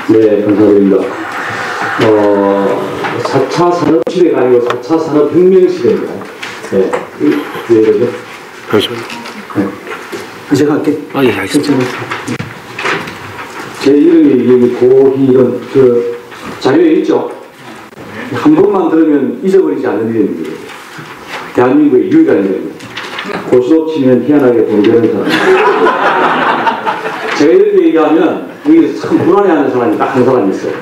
네, 감사드립니다. 4차 산업시대가 아니고 4차 산업혁명시대입니다. 네. 왜 그러죠? 잠시만요. 네. 제가 할게. 아, 예, 알겠습니다. 제 이름이 여기 고희런 그 자료에 있죠? 한 번만 들으면 잊어버리지 않는 이름입니다. 대한민국의 유일한 이름입니다. 고수업 치면 희한하게 동되는 사람. 제가 이렇게 얘기하면 여기서 참 불안해하는 사람이 딱 한 사람이 있어요.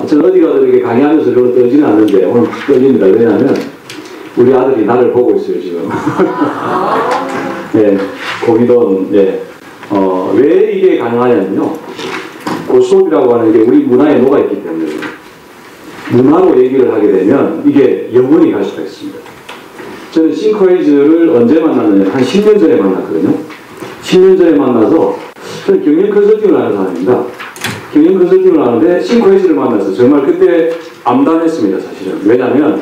저는 어디 가도 이렇게 강의하면서 별로 떨지는 않는데 오늘 확 떨립니다. 왜냐하면 우리 아들이 나를 보고 있어요 지금. 네, 고기돈. 네. 왜 이게 가능하냐면요. 고수업이라고 하는 게 우리 문화에 녹아있기 때문에 문화로 얘기를 하게 되면 이게 영원히 갈 수가 있습니다. 저는 싱크웨이즈를 언제 만났느냐, 한 10년 전에 만났거든요. 10년 전에 만나서 저는 경영 컨설팅을 하는 사람입니다. 경영 컨설팅을 하는데 싱크웨이즈를 만나서 정말 그때 암담했습니다, 사실은. 왜냐하면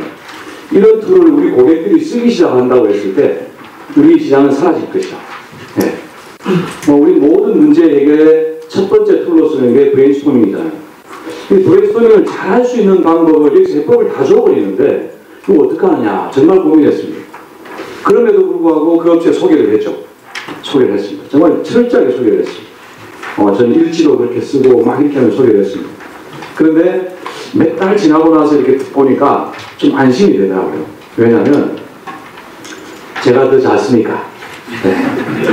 이런 툴을 우리 고객들이 쓰기 시작한다고 했을 때 우리 시장은 사라질 것이다. 네. 우리 모든 문제 해결의 첫 번째 툴로 쓰는 게 브레인스토밍이잖아요. 이 브레인스토밍을 잘 할 수 있는 방법을 여기서 해법을 다 줘버리는데 이거 어떻게 하느냐 정말 고민했습니다. 그럼에도 불구하고 그 업체 소개를 했죠. 소개를 했습니다. 정말 철저하게 소개를 했습니다. 저는 일지도 그렇게 쓰고 막 이렇게 하면 소개를 했습니다. 그런데 몇 달 지나고 나서 이렇게 보니까 좀 안심이 되더라고요. 왜냐하면 제가 더 잤으니까. 네,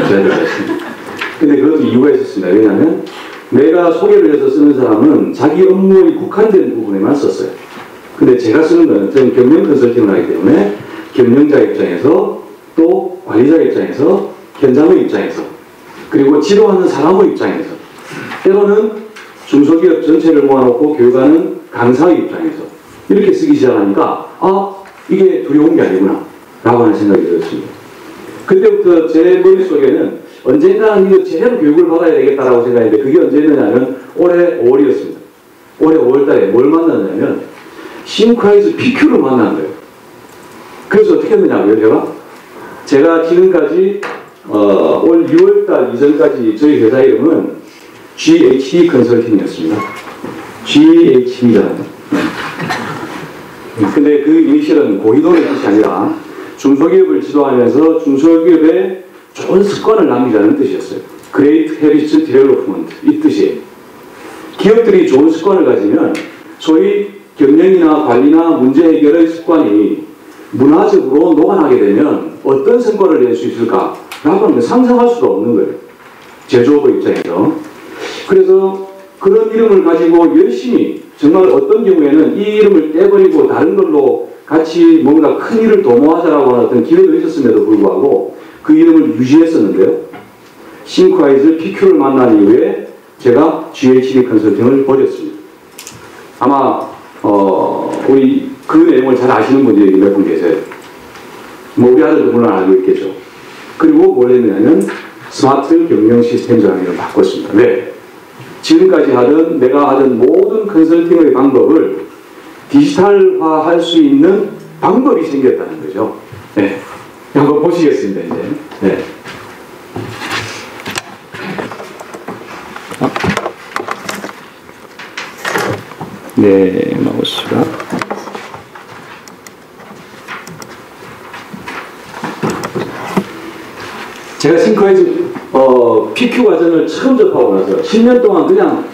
제가 더 잤습니다. 근데 그것도 이유가 있었습니다. 왜냐하면 내가 소개를 해서 쓰는 사람은 자기 업무에 국한된 부분에만 썼어요. 근데 제가 쓰는 건 저는 경영 컨설팅을 하기 때문에 경영자 입장에서 또 관리자 입장에서 현장의 입장에서 그리고 지도하는 사람의 입장에서 때로는 중소기업 전체를 모아놓고 교육하는 강사의 입장에서 이렇게 쓰기 시작하니까 이게 두려운 게 아니구나 라고 하는 생각이 들었습니다. 그때부터 제 머릿속에는 언젠가는 이거 제대로 교육을 받아야 되겠다라고 생각했는데 그게 언제였냐면 올해 5월이었습니다. 올해 5월달에 뭘 만났냐면 싱크웨이즈 PQ를 만난 거예요. 그래서 어떻게 했느냐고요, 제가 지금까지 올 6월달 이전까지 저희 회사 이름은 GHD 컨설팅이었습니다. GHD가. 근데 그 이니셜은 고희돈의 뜻이 아니라 중소기업을 지도하면서 중소기업에 좋은 습관을 남기자는 뜻이었어요. Great Habits Development 이 뜻이에요. 기업들이 좋은 습관을 가지면 소위 경영이나 관리나 문제 해결의 습관이 문화적으로 녹아나게 되면 어떤 성과를 낼 수 있을까라고 하는 상상할 수도 없는 거예요. 제조업의 입장에서. 그래서 그런 이름을 가지고 열심히 정말 어떤 경우에는 이 이름을 떼버리고 다른 걸로 같이 뭔가 큰 일을 도모하자라고 하는 어떤 기회도 있었음에도 불구하고 그 이름을 유지했었는데요. 싱크웨이즈 PQ를 만난 이후에 제가 GHD 컨설팅을 버렸습니다. 아마 우리 그 내용을 잘 아시는 분들이 몇 분 계세요. 우리 아들도 물론 알고 있겠죠. 그리고 뭘 했느냐면 스마트 경영 시스템이라는 이름을 바꿨습니다. 왜? 지금까지 하던 내가 하던 모든 컨설팅의 방법을 디지털화할 수 있는 방법이 생겼다는 거죠. 네. 한번 보시겠습니다, 이제. 네. 네, 마우스가. 제가 싱크웨이즈 PQ 과정을 처음 접하고 나서 10년 동안 그냥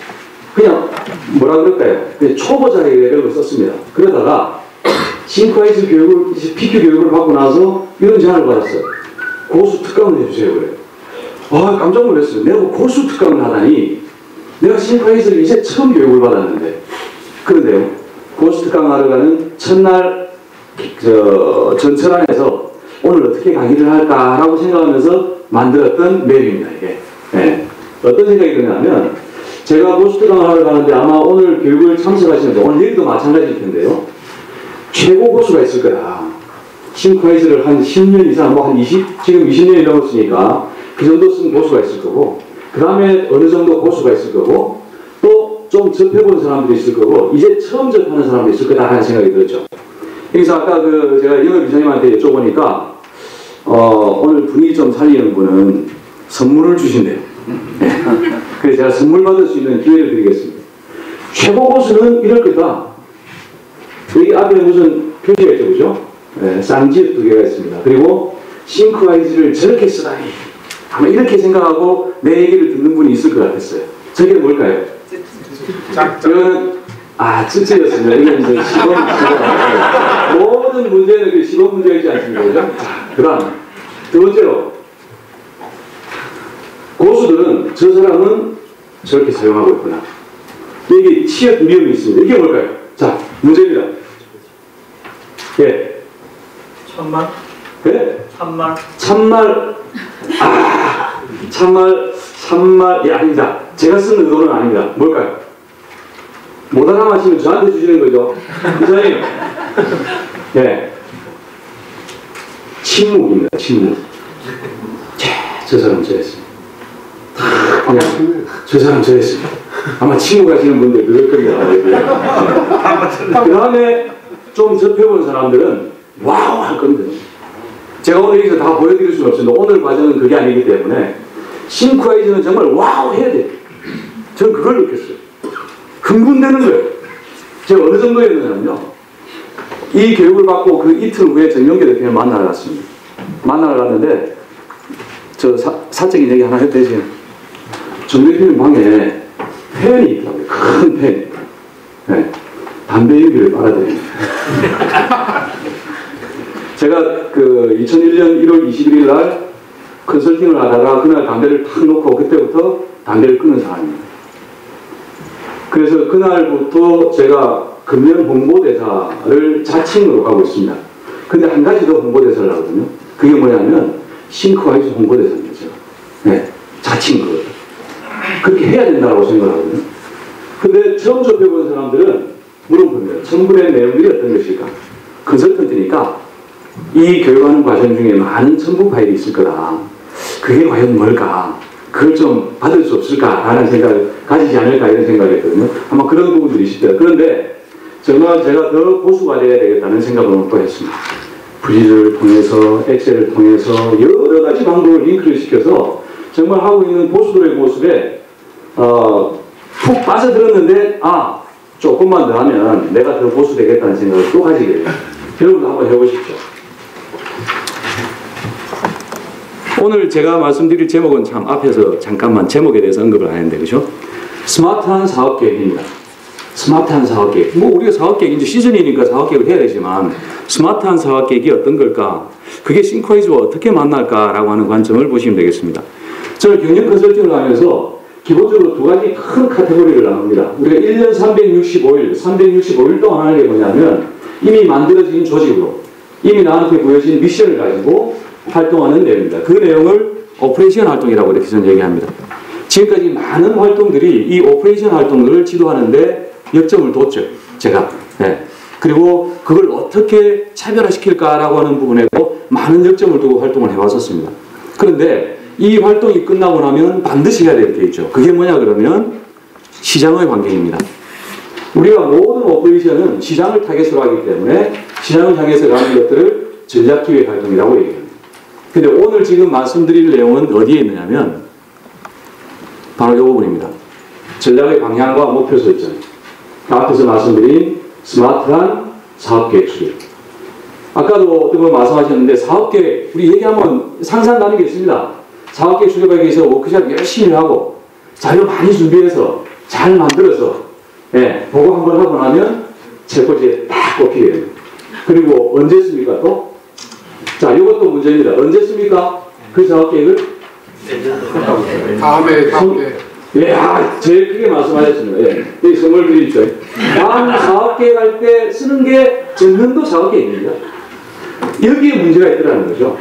뭐라 그럴까요? 그냥 초보자 레벨로 썼습니다. 그러다가 싱크웨이즈 교육을, PQ 교육을 받고 나서 이런 제안을 받았어요. 고수 특강을 해주세요. 그래요. 깜짝 놀랐어요. 내가 고수 특강을 하다니 내가 싱크웨이즈를 이제 처음 교육을 받았는데 그런데요. 고수 특강하러 가는 첫날 전철안에서 오늘 어떻게 강의를 할까라고 생각하면서 만들었던 맵입니다. 이게. 네. 어떤 생각이 드냐면 제가 고수 특강을 하러 가는데 아마 오늘 교육을 참석하시는데 오늘 내일도 마찬가지일 텐데요. 최고 고수가 있을 거다. 싱크웨이즈를 한 10년 이상, 지금 20년이 넘었으니까 그 정도 쓴 고수가 있을 거고 그 다음에 어느 정도 고수가 있을 거고 또 좀 접해본 사람도 있을 거고 이제 처음 접하는 사람도 있을 거다 하는 생각이 들었죠. 그래서 아까 제가 영업이사님한테 여쭤보니까 오늘 분위기 좀 살리는 분은 선물을 주신대요. 네. 그래서 제가 선물 받을 수 있는 기회를 드리겠습니다. 최고 고수는 이럴 거다. 여기 앞에 무슨 표시가 있죠, 그죠? 네, 쌍지읒 2개가 있습니다. 그리고 싱크와이즈를 저렇게 쓰다니. 아마 이렇게 생각하고 내 얘기를 듣는 분이 있을 것 같았어요. 저게 뭘까요? 이거는 쯔쯔였습니다. 이건 이제 시범 문제. 모든 문제는 그 시범 문제이지 않습니까? 그죠? 그 다음 두 번째로 고수들은 저 사람은 저렇게 사용하고 있구나. 이게 치읓 미음이 있습니다. 이게 뭘까요? 자, 문제입니다. 예. 참말? 예? 참말? 참말. 참말. 예, 아닙니다. 제가 쓴 의도는 아닙니다. 뭘까요? 못 알아맞히면 저한테 주시는 거죠. 기자님. 예. 침묵입니다. 침묵. 저 사람 저랬습니다. 그냥 저 사람 저랬습니다. 아마 침묵하시는 분들 그럴 겁니다. 그 다음에 좀 접해본 사람들은 와우 할 겁니다. 제가 오늘 여기서 다 보여드릴 수는 없습니다. 오늘 과정은 그게 아니기 때문에 싱크와이즈는 정말 와우 해야 돼요. 저는 그걸 느꼈어요. 흥분되는 거예요. 제가 어느 정도였냐면요. 이 교육을 받고 그 이틀 후에 정영계 대표를 만나러 갔습니다. 만나러 갔는데 저 사적인 얘기 하나 해도 되세요? 정 대표님 방에 펜이 있더라고요. 큰 펜. 네. 담배 유기를 빨아들입니다. 제가 그 2001년 1월 21일 날 컨설팅을 하다가 그날 담배를 탁 놓고 그때부터 담배를 끊은 사람입니다. 그래서 그날부터 제가 금연 홍보대사를 자칭으로 하고 있습니다. 근데 한 가지 더 홍보대사를 하거든요. 그게 뭐냐면 싱크와이즈 홍보대사입니다. 제가. 네, 자칭으로. 그렇게 해야 된다고 생각하거든요. 근데 처음 접해본 사람들은 물어봅니다. 첨부된 내용들이 어떤 것일까? 컨설턴트니까 이 교육하는 과정 중에 많은 첨부 파일이 있을 거다. 그게 과연 뭘까? 그걸 좀 받을 수 없을까라는 생각을 가지지 않을까 이런 생각을 했거든요. 아마 그런 부분들이 있을 거예요. 그런데 정말 제가 더 고수가 돼야 되겠다는 생각을 또 했습니다. 브리즈를 통해서 엑셀을 통해서 여러 가지 방법을 링크를 시켜서 정말 하고 있는 고수들의 모습에 푹 빠져들었는데 조금만 더 하면 내가 더 고수 되겠다는 생각을 또 가지게 돼요. 여러분도 한번 해보십시오. 오늘 제가 말씀드릴 제목은 참 앞에서 잠깐만 제목에 대해서 언급을 안 했는데 그죠? 스마트한 사업계획입니다. 스마트한 사업계획. 뭐 우리가 사업계획 이제 시즌이니까 사업계획을 해야 되지만 스마트한 사업계획이 어떤 걸까? 그게 싱크와이즈와 어떻게 만날까라고 하는 관점을 보시면 되겠습니다. 저는 경영 컨설팅을 하면서 기본적으로 두 가지 큰 카테고리를 나눕니다. 우리가 1년 365일 동안 하는 게 뭐냐면 이미 만들어진 조직으로 이미 나한테 보여진 미션을 가지고 활동하는 내용입니다. 그 내용을 오퍼레이션 활동이라고 이렇게 저는 얘기합니다. 지금까지 많은 활동들이 이 오퍼레이션 활동들을 지도하는데 역점을 뒀죠. 제가. 네. 그리고 그걸 어떻게 차별화시킬까라고 하는 부분에도 많은 역점을 두고 활동을 해왔었습니다. 그런데 이 활동이 끝나고 나면 반드시 해야 될 게 있죠. 그게 뭐냐 그러면 시장의 환경입니다. 우리가 모든 오퍼레이션은 시장을 타겟으로 하기 때문에 시장을 향해서 가는 것들을 전략기획 활동이라고 얘기합니다. 근데 오늘 지금 말씀드릴 내용은 어디에 있느냐면 바로 이 부분입니다. 전략의 방향과 목표 설정. 앞에서 말씀드린 스마트한 사업계획 수립. 아까도 어떤 분 말씀하셨는데 사업계획 우리 얘기하면 상상나는 게 있습니다. 사업계획 수립하기 위해서 워크숍 열심히 하고 자료 많이 준비해서 잘 만들어서 보고 한번 하고 나면 책꽂이에 딱 꼽히게 됩니다. 그리고 언제 씁니까 또? 자, 이것도 문제입니다. 언제 씁니까? 그 사업계획을? 다음에. 예, 제일 크게 말씀하셨습니다. 예, 여기 선물 드리죠. 다음 사업계획 할 때 쓰는 게 전년도 사업계획입니다. 여기에 문제가 있더라는 거죠.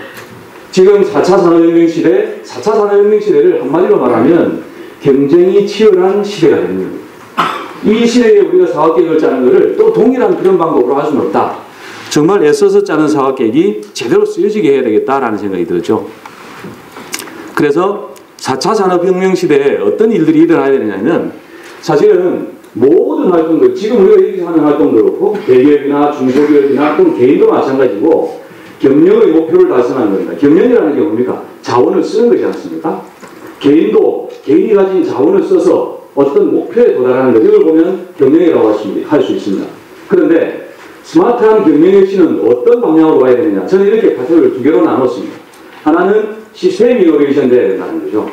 지금 4차 산업혁명 시대, 4차 산업혁명 시대를 한마디로 말하면 경쟁이 치열한 시대가 됩니다. 이 시대에 우리가 사업계획을 짜는 것을 또 동일한 그런 방법으로 할 수는 없다. 정말 애써서 짜는 사업계획이 제대로 쓰여지게 해야 되겠다라는 생각이 들었죠. 그래서 4차 산업혁명 시대에 어떤 일들이 일어나야 되느냐면 사실은 모든 활동들, 지금 우리가 이렇게 하는 활동도 그렇고 대기업이나 중소기업이나 또는 개인도 마찬가지고 경영의 목표를 달성하는 겁니다. 경영이라는 게 뭡니까? 자원을 쓰는 것이지 않습니까? 개인이 가진 자원을 써서 어떤 목표에 도달하는 것, 이걸 보면 경영이라고 할 수 있습니다. 그런데 스마트한 경영혁신은 어떤 방향으로 가야 되느냐? 저는 이렇게 카테고리를 두 개로 나눴습니다. 하나는 시스템 이노베이션 돼야 된다는 거죠.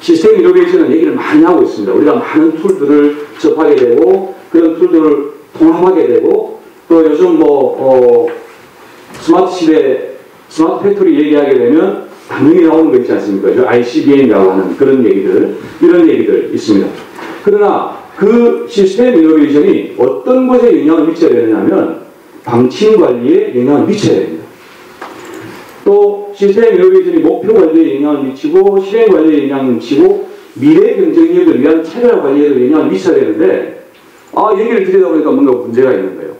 시스템 이노베이션은 얘기를 많이 하고 있습니다. 우리가 많은 툴들을 접하게 되고 그런 툴들을 통합하게 되고 또 요즘 스마트 시대, 스마트 팩토리 얘기하게 되면 당연히 나오는 거 있지 않습니까? ICBM이라고 하는 그런 얘기들, 이런 얘기들 있습니다. 그러나 그 시스템 이노베이션이 어떤 것에 영향을 미쳐야 되느냐면 방침 관리에 영향을 미쳐야 됩니다. 또 시스템 이노베이션이 목표 관리에 영향을 미치고 실행 관리에 영향을 미치고 미래 경쟁력을 위한 차별 관리에도 영향을 미쳐야 되는데 얘기를 드리다 보니까 뭔가 문제가 있는 거예요.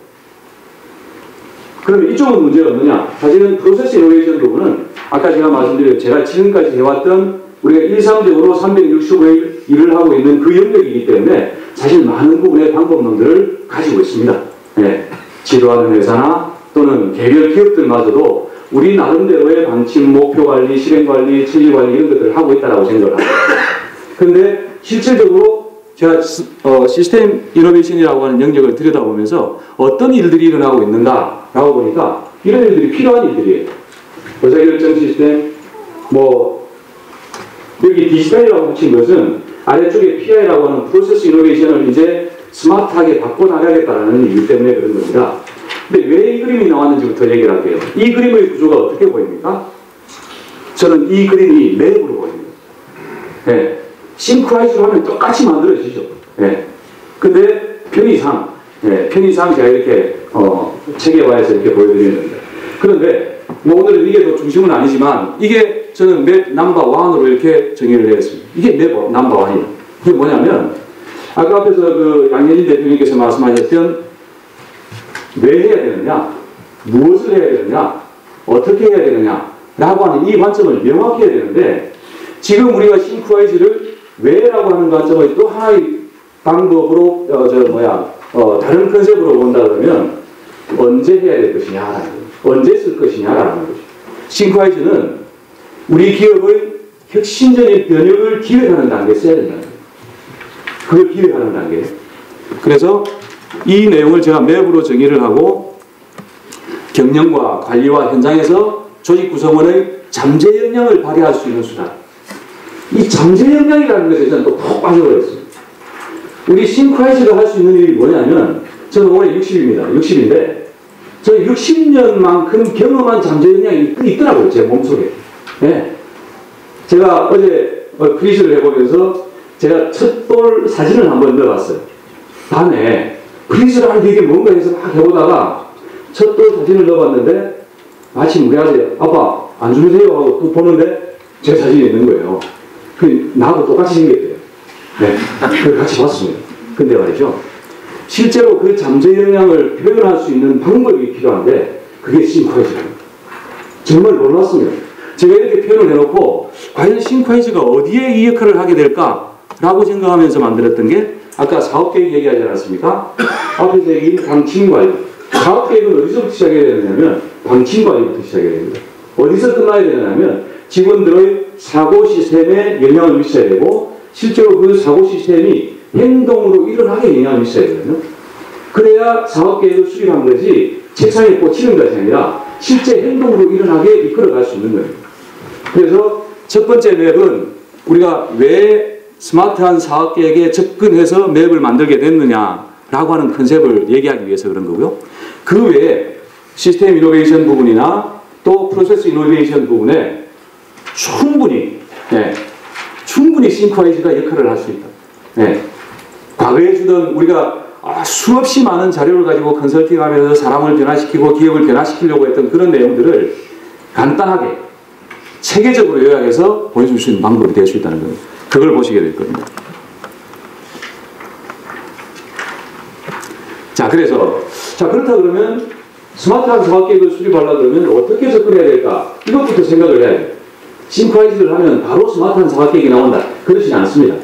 그러면 이쪽은 문제가 없느냐? 사실은 프로세스 이노베이션 부분은 아까 제가 말씀드린 제가 지금까지 해왔던 우리가 일상적으로 365일 일을 하고 있는 그 영역이기 때문에 사실 많은 부분의 방법론들을 가지고 있습니다. 네. 지도하는 회사나 또는 개별 기업들마저도 우리 나름대로의 방침, 목표 관리, 실행 관리, 체질 관리 이런 것들을 하고 있다고 생각을 합니다. 그런데 실질적으로 제가 시스템 이노베이션이라고 하는 영역을 들여다보면서 어떤 일들이 일어나고 있는가라고 보니까 이런 일들이 필요한 일들이에요. 의사결정 시스템, 여기 디지털이라고 붙인 것은 아래쪽에 PI라고 하는 프로세스 이노베이션을 이제 스마트하게 바꿔나가겠다는 이유 때문에 그런 겁니다. 근데 왜 이 그림이 나왔는지부터 얘기를 할게요. 이 그림의 구조가 어떻게 보입니까? 저는 이 그림이 맵으로 보입니다. 네. 싱크라이즈로 하면 똑같이 만들어지죠. 네. 근데 편의상 제가 이렇게 체계화해서 이렇게 보여드리는 겁니다. 그런데 오늘은 이게 더 중심은 아니지만 이게 저는 맵 넘버 1으로 이렇게 정의를 내렸습니다. 이게 맵 넘버 1이에요. 그게 뭐냐면 아까 앞에서 그 양현진 대표님께서 말씀하셨던 왜 해야 되느냐, 무엇을 해야 되느냐, 어떻게 해야 되느냐 라고 하는 이 관점을 명확히 해야 되는데 지금 우리가 싱크라이즈를 왜라고 하는 관점을 또 하나의 방법으로 다른 컨셉으로 본다 그러면 언제 해야 될 것이냐, 언제 쓸 것이냐라는 거죠. 싱크라이즈는 우리 기업의 혁신적인 변혁을 기획하는 단계에 써야 된다는 거예요. 그걸 기획하는 단계. 그래서 이 내용을 제가 맵으로 정의를 하고 경영과 관리와 현장에서 조직 구성원의 잠재 역량을 발휘할 수 있는 수단. 이 잠재 역량이라는 것에 저는 또 푹 빠져버렸습니다. 우리 싱크라이즈가 할 수 있는 일이 뭐냐면 저는 올해 60입니다. 60인데 저 60년만큼 경험한 잠재 역량이 있더라고요. 제 몸속에. 네. 제가 어제 프리즈를 해보면서 제가 첫돌 사진을 한번 넣어봤어요. 밤에 프리즈를 하는 게 이게 뭔가 해서 막 해보다가 첫돌 사진을 넣어봤는데 마침 우리 아들 아빠 안 주무세요 하고 또 보는데 제 사진이 있는 거예요. 나하고 똑같이 생겼대요. 네. 그걸 같이 봤습니다. 근데 말이죠. 실제로 그 잠재 역량을 표현할 수 있는 방법이 필요한데 그게 싱크라이즈입니다. 정말 놀랐습니다. 제가 이렇게 표현을 해놓고 과연 싱크라이즈가 어디에 이 역할을 하게 될까라고 생각하면서 만들었던 게 아까 사업계획 얘기하지 않았습니까? 앞에서 얘기한 방침관리. 사업계획은 어디서부터 시작해야 되느냐면 방침관리부터 시작해야 됩니다. 어디서 끝나야 되느냐면 직원들의 사고 시스템에 영향을 미쳐야 되고 실제로 그 사고 시스템이 행동으로 일어나게 영향을 미쳐야 되거든요. 그래야 사업계획을 수립한 것이 책상에 꽂히는 것이 아니라 실제 행동으로 일어나게 이끌어갈 수 있는 거예요. 그래서 첫 번째 맵은 우리가 왜 스마트한 사업계획에 접근해서 맵을 만들게 됐느냐라고 하는 컨셉을 얘기하기 위해서 그런 거고요. 그 외에 시스템 이노베이션 부분이나 또 프로세스 이노베이션 부분에 충분히 싱크라이즈가 역할을 할 수 있다. 네. 과거에 주던 우리가 수없이 많은 자료를 가지고 컨설팅하면서 사람을 변화시키고 기업을 변화시키려고 했던 그런 내용들을 간단하게 체계적으로 요약해서 보여줄 수 있는 방법이 될 수 있다는 겁니다. 그걸 보시게 될 겁니다. 그렇다 그러면 스마트한 사업계획을 수립하려고 그러면 어떻게 접근해야 될까? 이것부터 생각을 해야 돼요. 싱크라이즈를 하면 바로 스마트한 사업계획이 나온다. 그렇지 않습니다.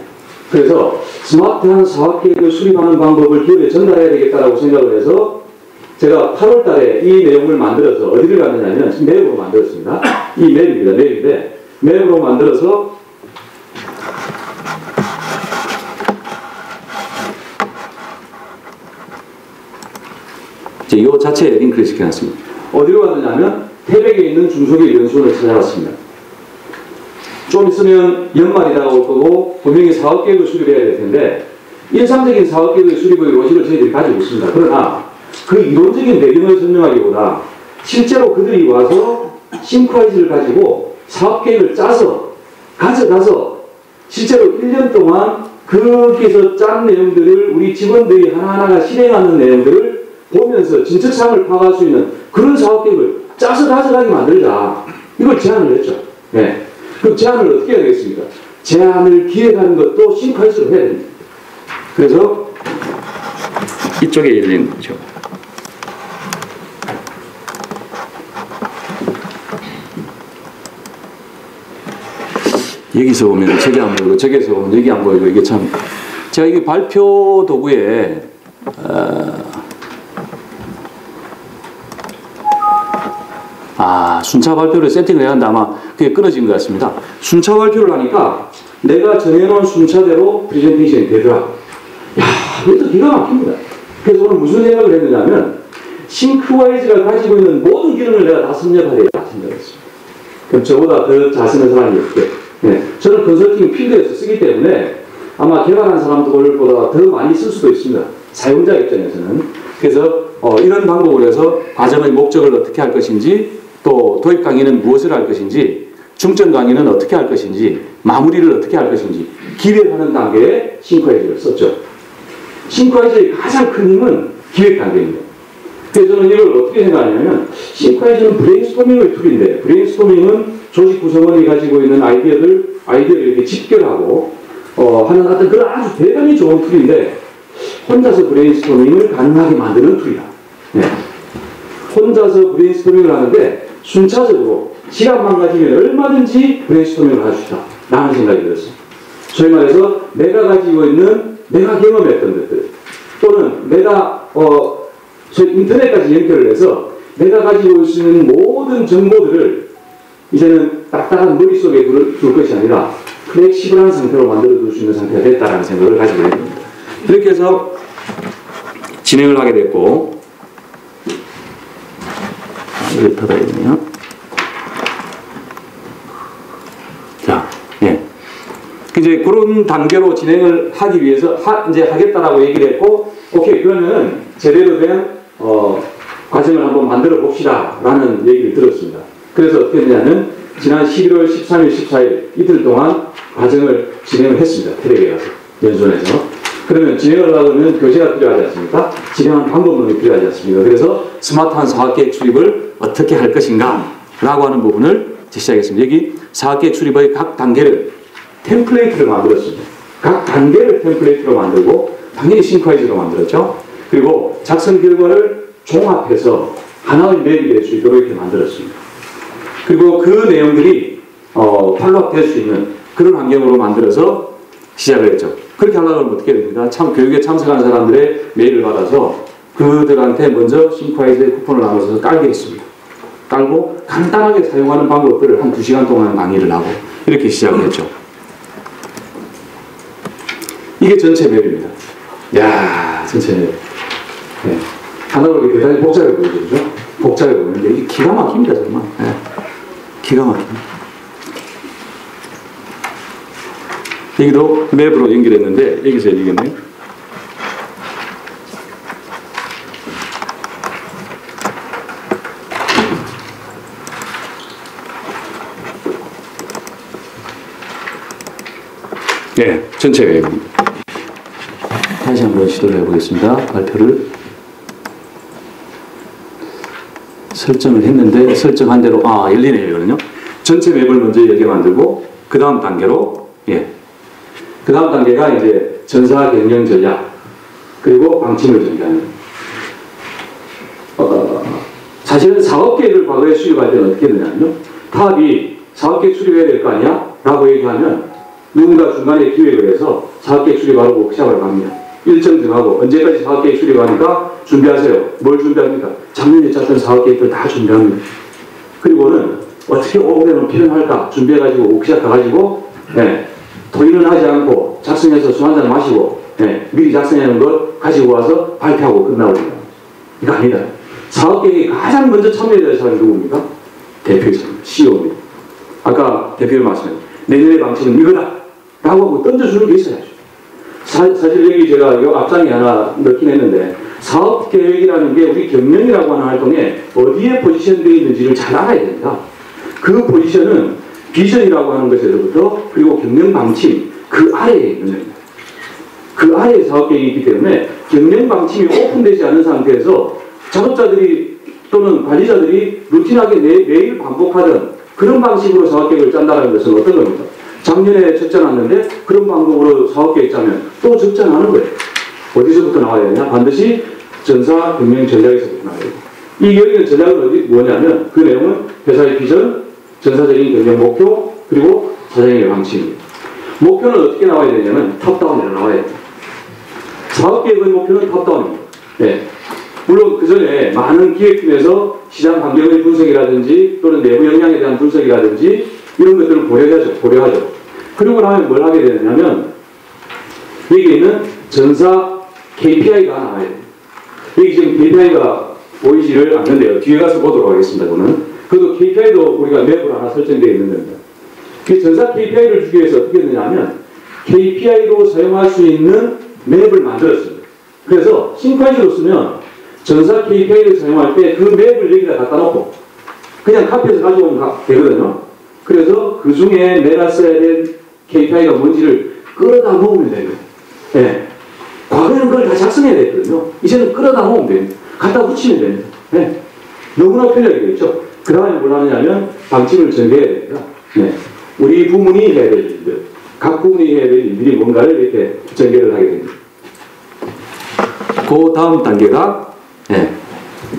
그래서 스마트한 사업계획을 수립하는 방법을 기업에 전달해야 되겠다라고 생각을 해서 제가 8월 달에 이 내용을 만들어서 어디를 갔느냐면 맵으로 만들었습니다. 이 맵입니다. 맵인데 맵으로 만들어서 이 자체에 링크를 시켜놨습니다. 어디로 갔느냐면 태백에 있는 중소기업 연수원을 찾아갔습니다. 좀 있으면 연말이 다가올 거고 분명히 사업계획을 수립해야 될 텐데 일상적인 사업계획을 수립의 로직을 저희들이 가지고 있습니다. 그러나 그 이론적인 배경을 설명하기보다 실제로 그들이 와서 싱크와이즈를 가지고 사업계획을 짜서 가져가서 실제로 1년 동안 거기에서 짠 내용들을 우리 직원들이 하나하나가 실행하는 내용들을 보면서 진척사항을 파악할 수 있는 그런 사업계획을 짜서 가져가게 만들자. 이걸 제안을 했죠. 네. 그럼 제안을 어떻게 하겠습니까? 제안을 기획하는 것도 싱크와이즈로 해야 됩니다. 그래서 이쪽에 열린 거죠. 여기서 보면 저기 안 보이고 저기서 보면 여기 안 보이고 이게 참 제가 이게 발표 도구에 순차 발표를 세팅을 해야 하는데 아마 그게 끊어진 것 같습니다. 순차 발표를 하니까 내가 정해놓은 순차대로 프레젠테이션이 되더라. 야, 이것도 기가 막힙니다. 그래서 오늘 무슨 생각을 했느냐면 싱크와이즈가 가지고 있는 모든 기능을 내가 다 섭렵하겠다 생각했습니다. 그럼 저보다 더 잘 쓰는 사람이 없게. 네. 저는 컨설팅 필드에서 쓰기 때문에 아마 개발한 사람들보다 더 많이 쓸 수도 있습니다. 사용자 입장에서는. 그래서 이런 방법으로 해서 과정의 목적을 어떻게 할 것인지 또 도입 강의는 무엇을 할 것인지 중점 강의는 어떻게 할 것인지 마무리를 어떻게 할 것인지 기획하는 단계에 싱크와이즈를 썼죠. 싱크와이즈의 가장 큰 힘은 기획 단계입니다. 그래서 저는 이걸 어떻게 생각하냐면 싱크와이즈는 브레인스토밍의 툴인데 브레인스토밍은 조직 구성원이 가지고 있는 아이디어를 이렇게 집결하고 하는 어떤 그런 아주 대단히 좋은 툴인데 혼자서 브레인스토밍을 가능하게 만드는 툴이다. 네. 혼자서 브레인스토밍을 하는데 순차적으로 시간만 가지면 얼마든지 브레인스토밍을 할 수 있다. 라는 생각이 들었어요. 소위 말해서 내가 가지고 있는 내가 경험했던 것들 또는 내가 소위 인터넷까지 연결을 해서 내가 가지고 있는 모든 정보들을 이제는 딱딱한 머릿속에 둘 것이 아니라 플렉시블한 상태로 만들어둘 수 있는 상태가 됐다는 생각을 가지고 있는 겁니다. 이렇게 해서 진행을 하게 됐고 이걸 닫아야겠네요. 자, 예. 이제 그런 단계로 진행을 하기 위해서 이제 하겠다라고 얘기를 했고, 오케이, 그러면은 제대로 된 과정을 한번 만들어 봅시다 라는 얘기를 들었습니다. 그래서 어떻게 했냐면 지난 11월 13일, 14일 이틀 동안 과정을 진행을 했습니다. 태백에 가서 연수원에서. 그러면 진행을 하려면 교재가 필요하지 않습니까? 진행하는 방법론이 필요하지 않습니까? 그래서 스마트한 사업계획 수립을 어떻게 할 것인가 라고 하는 부분을 시작했습니다. 여기 사업계획 수립의 각 단계를 템플레이트를 만들었습니다. 각 단계를 템플레이트로 만들고 당연히 싱크와이즈로 만들었죠. 그리고 작성 결과를 종합해서 하나의 맵이 될 수 있도록 이렇게 만들었습니다. 그리고 그 내용들이 팔로업 될 수 있는 그런 환경으로 만들어서 시작을 했죠. 그렇게 하려면 어떻게 됩니까? 교육에 참석한 사람들의 메일을 받아서 그들한테 먼저 싱크와이즈의 쿠폰을 나눠서 깔게 했습니다. 깔고 간단하게 사용하는 방법들을 한 2시간 동안 강의를 하고 이렇게 시작을 했죠. 이게 전체 맵입니다. 야, 전체 맵. 네. 하나로 이렇게 대단히 복잡해 보이죠? 그죠? 복잡해 보이는데 이게 기가 막힙니다, 정말. 네. 기가 막힙니다. 여기도 맵으로 연결했는데 여기서 열리겠네요. 네, 전체 맵입니다. 다시 한번 시도를 해보겠습니다. 발표를 설정을 했는데 설정한 대로 열리네요. 이거는요. 전체 맵을 먼저 열게 만들고 그 다음 단계로 그 다음 단계가 이제 전사 경영 전략 그리고 방침을 전개하는 사실은 사업계획을 과거에 수립할 때는 어떻게 되냐면요. 탑이 사업계획 수립해야 될 거 아니야? 라고 얘기하면 누군가 중간에 기획을 해서 사업계획 수립하고 워크숍을 갑니다. 일정 정하고 언제까지 사업계획 수립하니까 준비하세요. 뭘 준비합니까? 작년에 짰던 사업계획들 다 준비합니다. 그리고는 어떻게 오후에는 필요할까 준비해가지고 워크숍 가가지고 토의는 하지 않고 작성해서 술 한잔 마시고 미리 작성해놓은 걸 가지고 와서 발표하고 끝나고 이거 아니다. 사업계획에 가장 먼저 참여해야 될 사람이 누굽니까? 대표이사입니다. CEO입니다. 아까 대표님 말씀하신 내년의 방침은 이거다 라고 하고 던져주는 게 있어야죠. 사실 여기 제가 이 앞장에 하나 넣긴 했는데 사업계획이라는 게 우리 경영이라고 하는 활동에 어디에 포지션되어 있는지를 잘 알아야 됩니다. 그 포지션은 비전이라고 하는 것에서부터 그리고 경영 방침 그 아래에 있는 겁니다. 그 아래에 사업계획이 있기 때문에 경영 방침이 오픈되지 않은 상태에서 작업자들이 또는 관리자들이 루틴하게 매일 반복하던 그런 방식으로 사업계획을 짠다는 것은 어떤 겁니까? 작년에 적자났는데 그런 방법으로 사업계획 짜면 또 적자나는 거예요. 어디서부터 나와야 되냐? 반드시 전사 경영 전략에서부터 나와야 돼요. 이 여기는 전략은 뭐냐면 그 내용은 회사의 비전, 전사적인 경영 목표, 그리고 사장님의 방침입니다. 목표는 어떻게 나와야 되냐면 탑다운으로 나와야 돼요. 사업계획의 목표는 탑다운입니다. 네. 물론 그 전에 많은 기획팀에서 시장 환경의 분석이라든지 또는 내부 역량에 대한 분석이라든지 이런 것들을 고려하죠. 그리고 나면 뭘 하게 되냐면 여기 있는 전사 KPI가 나와야 돼요. 여기 지금 KPI가 보이지를 않는데요. 뒤에 가서 보도록 하겠습니다. 그것도 KPI도 우리가 맵으로 하나 설정되어 있는 겁니다. 그 전사 KPI를 주기 위해서 어떻게 했느냐면 KPI로 사용할 수 있는 맵을 만들었습니다. 그래서 싱크와이즈로 쓰면 전사 KPI를 사용할 때 그 맵을 여기다 갖다 놓고 그냥 카피해서 가져오면 되거든요. 그래서 그 중에 내가 써야 될 KPI가 뭔지를 끌어다 놓으면 됩니다. 네. 과거에는 그걸 다 작성해야 됐거든요. 이제는 끌어다 놓으면 됩니다. 갖다 붙이면 됩니다. 네. 너무나 편하게 되겠죠. 그 다음에 뭘 하느냐면 방침을 전개해야 됩니다. 네. 우리 부문이 해야 될 일들, 각 부문이 해야 될 일들이 뭔가를 이렇게 전개를 하게 됩니다. 그 다음 단계가 네.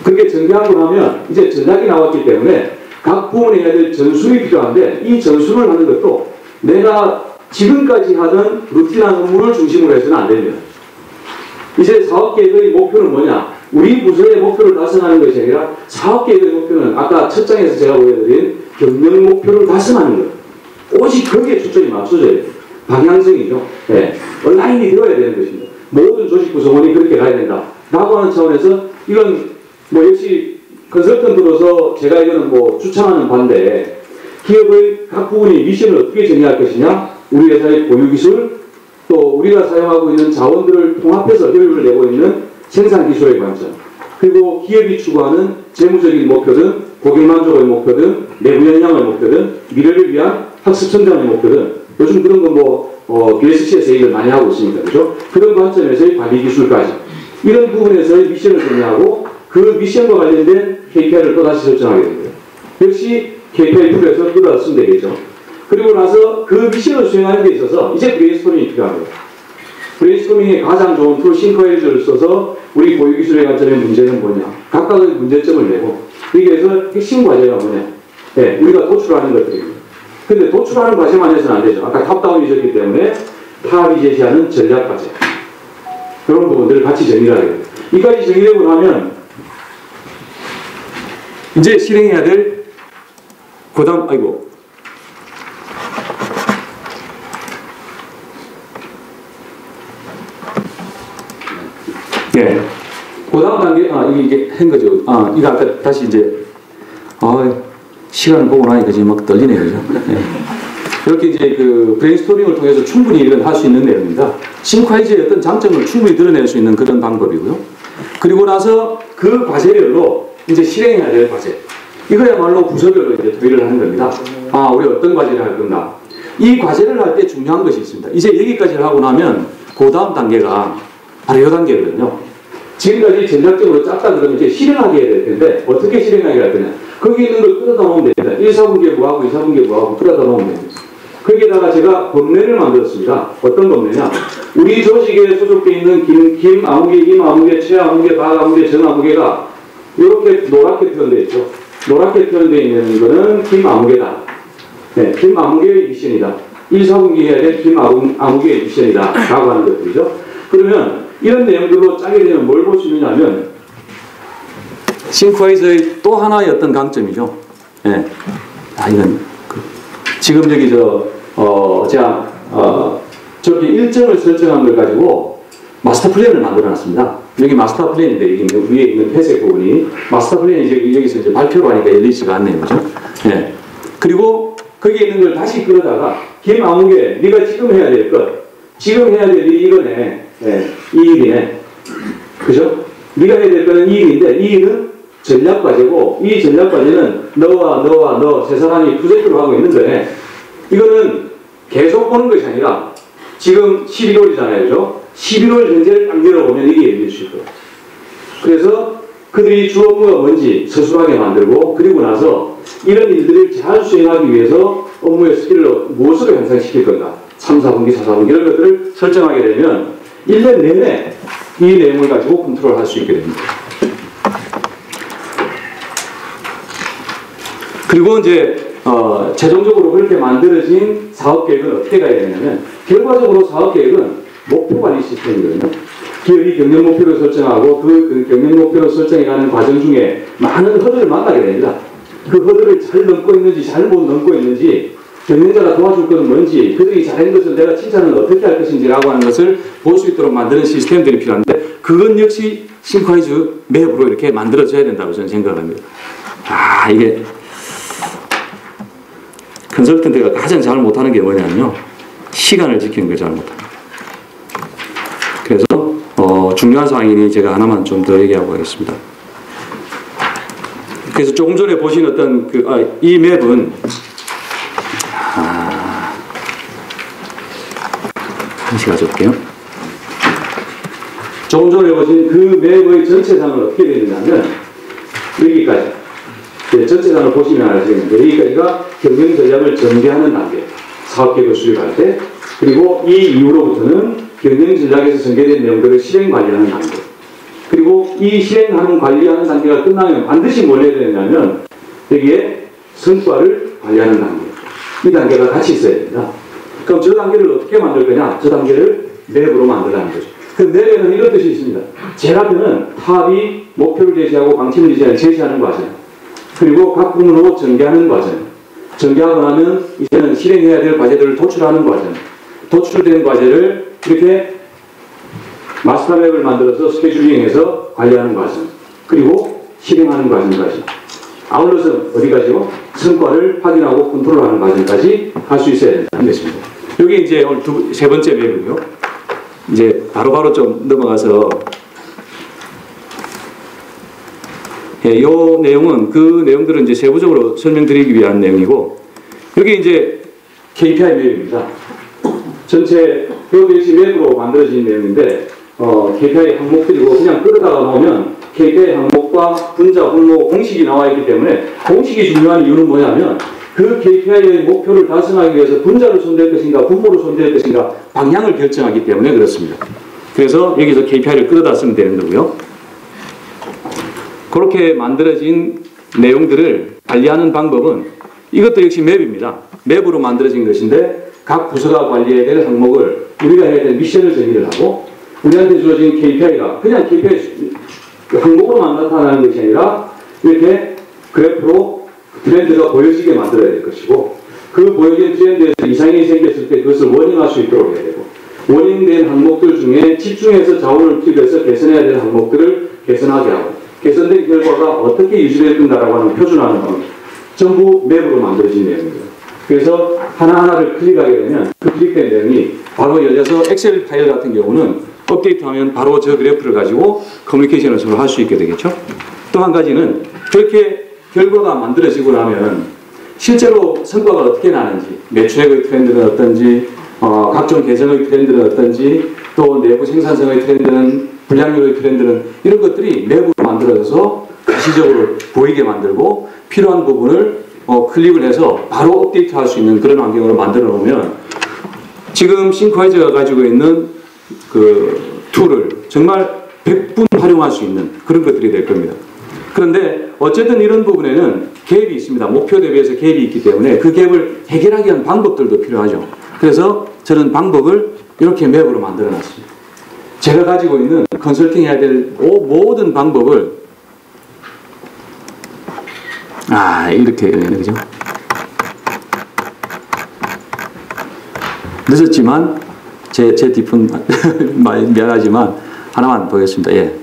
그렇게 전개하고 나면 이제 전략이 나왔기 때문에 각 부문이 해야 될 전술이 필요한데 이 전술을 하는 것도 내가 지금까지 하던 루틴한 업무를 중심으로 해서는 안 됩니다. 이제 사업계획의 목표는 뭐냐? 우리 부서의 목표를 달성하는 것이 아니라 사업계획의 목표는 아까 첫 장에서 제가 보여드린 경영 목표를 달성하는 것. 오직 거기에 초점이 맞춰져야 돼요. 방향성이죠. 네. 온라인이 되어야 되는 것입니다. 모든 조직 구성원이 그렇게 가야 된다. 라고 하는 차원에서 이건 뭐 역시 컨설턴트로서 제가 이거는 뭐 추천하는 바인데 기업의 각 부분이 미션을 어떻게 정의할 것이냐, 우리 회사의 고유기술, 또 우리가 사용하고 있는 자원들을 통합해서 효율을 내고 있는 생산기술의 관점, 그리고 기업이 추구하는 재무적인 목표든 고객만족의 목표든 내부 역량의 목표든 미래를 위한 학습성장의 목표든 요즘 그런 건 뭐 BSC에서 얘기를 많이 하고 있으니까 그죠? 그런 관점에서의 관리기술까지 이런 부분에서의 미션을 정리하고 그 미션과 관련된 KPI를 또다시 설정하게 됩니다. 역시 KPI 툴에서 뜯어서 쓰면 되겠죠. 그리고 나서 그 미션을 수행하는 데 있어서 이제 브레인스토밍이 필요합니다. 브레인스토밍의 가장 좋은 툴 싱크와이즈를 써서 우리 고유기술의 관점의 문제는 뭐냐, 각각의 문제점을 내고 여기에서 핵심 과제가 뭐냐, 네, 우리가 도출하는 것들입니다. 근데 도출하는 과제만 해서는 안 되죠. 아까 탑다운이셨기 때문에 탑이 제시하는 전략 과제, 그런 부분들을 같이 정리를 하게 됩니다. 이까지 정리되고 나면 이제 실행해야 될 그다음 예. 그 다음 단계, 이게 한 거죠. 이거 아까 다시 이제, 시간을 보고 나니까 지금 막 떨리네요. 그죠? 예. 이렇게 이제 그 브레인스토밍을 통해서 충분히 이건 할 수 있는 내용입니다. 싱크와이즈의 어떤 장점을 충분히 드러낼 수 있는 그런 방법이고요. 그리고 나서 그 과제별로 이제 실행해야 될 과제. 이거야말로 부서별로 이제 토의를 하는 겁니다. 우리 어떤 과제를 할 건가. 이 과제를 할 때 중요한 것이 있습니다. 이제 여기까지를 하고 나면 그 다음 단계가 바로 이 단계거든요. 지금까지 전략적으로 짰다 그러면 이제 실행하게 해야 될 텐데 어떻게 실행하게 할 거냐. 거기 있는 걸 끌어다 놓으면 됩니다. 1, 4분기에 뭐하고 2, 4분기에 뭐하고 끌어다 놓으면 됩니다. 거기에다가 제가 범례를 만들었습니다. 어떤 범례냐. 우리 조직에 소속되어 있는 김 아무개, 임 아무개, 최 아무개, 박 아무개, 정 아무개가 이렇게 노랗게 표현되어 있죠. 노랗게 표현되어 있는 거는 김 아무개다. 네, 김 아무개의 미션이다. 1, 4분기 해야 될 김 아무개의 미션이다. 라고 하는 것들이죠. 그러면 이런 내용들로 짜게 되면 뭘 볼 수 있느냐면 싱크와이즈의 또 하나의 어떤 강점이죠. 예. 이건 지금 여기 제가 저렇게 일정을 설정한 걸 가지고 마스터 플랜을 만들어 놨습니다. 여기 마스터 플랜인데 여기 위에 있는 회색 부분이 마스터 플랜이 여기서 이제 발표로 하니까 열리지가 않네요, 그죠? 예. 그리고 거기에 있는 걸 다시 끌어다가 김아무개 네가 지금 해야 될 것, 지금 해야 될 일이 이거네, 예. 이 일이네, 그죠? 네가 해야 될 거는 이 일인데 이 일은 전략 과제고 이 전략 과제는 너와 너 세 사람이 프로젝트로 하고 있는 거네. 이거는 계속 보는 것이 아니라 지금 11월이잖아요, 그죠? 11월 현재를 딱 열어보면 이게 열릴 수 있고, 그래서 그들이 주 업무가 뭔지 서술하게 만들고, 그리고 나서 이런 일들을 잘 수행하기 위해서 업무의 스킬을 무엇으로 향상시킬 건가, 3, 4분기, 4, 4분기 이런 것들을 설정하게 되면 1년 내내 이 내용을 가지고 컨트롤할 수 있게 됩니다. 그리고 이제 최종적으로 그렇게 만들어진 사업계획은 어떻게 가야 되냐면, 결과적으로 사업계획은 목표관리 시스템이거든요. 기업이 경영 목표를 설정하고 그 경영 목표를 설정해가는 과정 중에 많은 허들을 만나게 됩니다. 그 허들을 잘 넘고 있는지 잘못 넘고 있는지, 경영자가 도와줄 것은 뭔지, 그들이 잘한 것을 내가 칭찬을 어떻게 할 것인지라고 하는 것을 볼 수 있도록 만드는 시스템들이 필요한데, 그건 역시 싱크와이즈 맵으로 이렇게 만들어져야 된다고 저는 생각합니다. 이게 컨설턴트가 가장 잘 못하는 게 뭐냐면요, 시간을 지키는 걸 잘 못합니다. 그래서 중요한 사항이니 제가 하나만 좀 더 얘기하고 가겠습니다. 그래서 조금 전에 보신 어떤 이 맵은 다시 가져올게요. 조금 전에 보신 그 맵의 전체상은 어떻게 되느냐면 여기까지, 전체상을 보시면 아시겠는데 여기까지가 경영 전략을 전개하는 단계, 사업계획을 수립할 때, 그리고 이 이후로부터는 경영 전략에서 전개된 내용들을 실행 관리하는 단계, 그리고 이 실행하는 관리하는 단계가 끝나면 반드시 뭘 해야 되냐면 여기에 성과를 관리하는 단계, 이 단계가 같이 있어야 됩니다. 그럼 저 단계를 어떻게 만들 거냐? 저 단계를 맵으로 만들라는 거죠. 그 맵에는 이런 뜻이 있습니다. 제일 앞에는 탑이 목표를 제시하고 방침을 제시하는 과정, 그리고 각 부문으로 전개하는 과정, 전개하고 나면 이제는 실행해야 될 과제들을 도출하는 과정, 도출된 과제를 이렇게 마스터맵을 만들어서 스케줄링해서 관리하는 과정, 그리고 실행하는 과정까지, 아울러서 어디까지요? 성과를 확인하고 컨트롤하는 과정까지 할 수 있어야 된다는 것입니다. 여기 이제 오늘 세 번째 맵이고요. 이제 바로바로 좀 넘어가서 이 내용은 그 내용들은 이제 세부적으로 설명드리기 위한 내용이고, 여기 이제 KPI 맵입니다. 전체 PODC 맵으로 만들어진 내용인데 KPI 항목들이고, 그냥 끌어다가 놓으면 KPI 항목과 분자, 분모, 공식이 나와 있기 때문에, 공식이 중요한 이유는 뭐냐면 그 KPI의 목표를 달성하기 위해서 분자를 손댈 것인가 분모를 손댈 것인가 방향을 결정하기 때문에 그렇습니다. 그래서 여기서 KPI를 끌어다 쓰면 되는 거고요. 그렇게 만들어진 내용들을 관리하는 방법은 이것도 역시 맵입니다. 맵으로 만들어진 것인데 각 부서가 관리해야 될 항목을, 우리가 해야 될 미션을 정의를 하고, 우리한테 주어진 KPI가 그냥 KPI 항목으로만 나타나는 것이 아니라 이렇게 그래프로 트렌드가 보여지게 만들어야 될 것이고, 그 보여진 트렌드에서 이상이 생겼을 때 그것을 워닝할 수 있도록 해야 되고, 워닝된 항목들 중에 집중해서 자원을 투입해서 개선해야 될 항목들을 개선하게 하고, 개선된 결과가 어떻게 유지될 건가라고 하는 표준화하는 방법, 전부 맵으로 만들어진 내용입니다. 그래서 하나하나를 클릭하게 되면 그 클릭된 내용이 바로 열려서 엑셀 파일 같은 경우는 업데이트하면 바로 저 그래프를 가지고 커뮤니케이션을 서로 할 수 있게 되겠죠. 또 한 가지는 그렇게 결과가 만들어지고 나면 실제로 성과가 어떻게 나는지, 매출액의 트렌드는 어떤지, 각종 계정의 트렌드는 어떤지, 또 내부 생산성의 트렌드는, 불량률의 트렌드는, 이런 것들이 맵으로 만들어져서 가시적으로 보이게 만들고, 필요한 부분을 클릭을 해서 바로 업데이트할 수 있는 그런 환경으로 만들어 놓으면 지금 싱크와이즈가 가지고 있는 그 툴을 정말 100분 활용할 수 있는 그런 것들이 될 겁니다. 그런데 어쨌든 이런 부분에는 갭이 있습니다. 목표 대비해서 갭이 있기 때문에 그 갭을 해결하기 위한 방법들도 필요하죠. 그래서 저는 방법을 이렇게 맵으로 만들어 놨습니다. 제가 가지고 있는 컨설팅 해야 될 모든 방법을 이렇게 열리네, 그죠? 늦었지만 제 뒷분 미안하지만 하나만 보겠습니다. 예.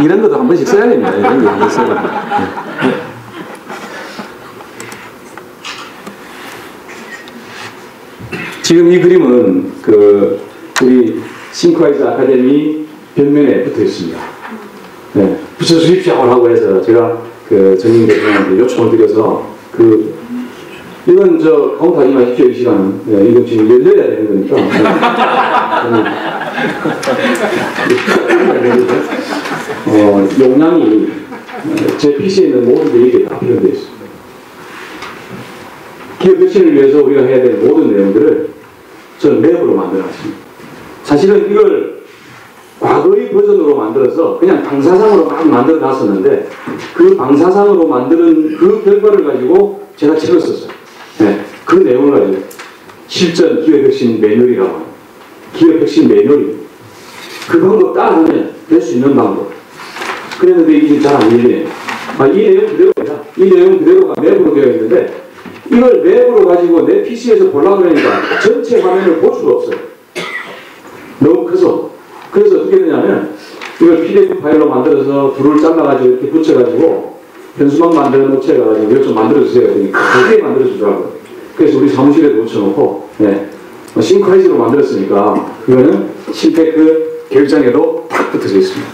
이런 것도 한 번씩 써야 됩니다. 이런 거 한 번씩 써야 됩니다. 지금 이 그림은 우리 싱크와이즈 아카데미 벽면에 붙어 있습니다. 네, 붙여주십시오 하고 해서 제가 전임 대표님한테 요청을 드려서 이건 카운트 하지 마십시오, 이 시간은. 네, 이건 지금 열려야 되는 거니까. 용량이 제 PC에 있는 모든 데이게 다 표현되어 있습니다. 기업 혁신을 위해서 우리가 해야 될 모든 내용들을 저는 맵으로 만들어놨습니다. 사실은 이걸 과거의 버전으로 만들어서 그냥 방사상으로 막 만들어 놨었는데 그 방사상으로 만드는 그 결과를 가지고 제가 책을 썼어요. 네, 그 내용을 가지고 실전 기업혁신 매뉴얼이라고 합니다. 기업혁신 매뉴얼이 그 방법 따라하면 될 수 있는 방법. 그랬는데 이게 잘 안 열리네요. 이 내용 그대로입니다. 이 내용 그대로가 맵으로 되어 있는데 이걸 맵으로 가지고 내 PC에서 보려고 하니까 전체 화면을 볼 수가 없어요. 너무 커서. 그래서 어떻게 되냐면 이걸 PDF 파일로 만들어서 줄을 잘라가지고 이렇게 붙여가지고 변수만 만드는 업체에 가가지고 이거 좀 만들어주세요. 크게 만들어주더라고요. 그래서 우리 사무실에도 붙여놓고 싱크와이즈로 만들었으니까 이거는 심테크 계획장에도 딱 붙어져 있습니다.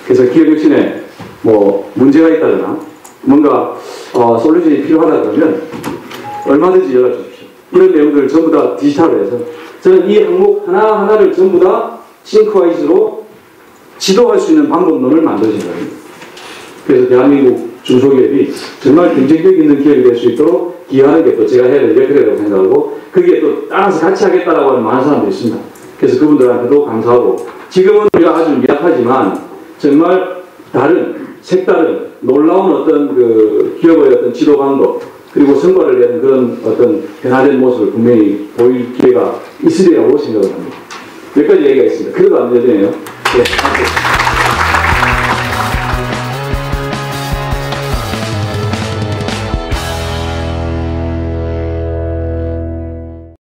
그래서 기업혁신에 문제가 있다거나 뭔가 솔루션이 필요하다 그러면 얼마든지 연락 주십시오. 이런 내용들을 전부 다 디지털로 해서 저는 이 항목 하나하나를 전부 다 싱크와이즈로 지도할 수 있는 방법론을 만드신 겁니다. 그래서 대한민국 중소기업이 정말 경쟁력 있는 기업이 될 수 있도록 기여하는 게 또 제가 해야 될 역할이라고 생각하고 거기에 또 따라서 같이 하겠다라고 하는 많은 사람도 있습니다. 그래서 그분들한테도 감사하고 지금은 우리가 아주 미약하지만 정말 색다른 놀라운 어떤 기업의 어떤 지도 방법 그리고 성과를 내는 그런 어떤 변화된 모습을 분명히 보일 기회가 있으리라고 생각을 합니다. 몇 가지 얘기가 있습니다. 그래도 안 되네요. 네.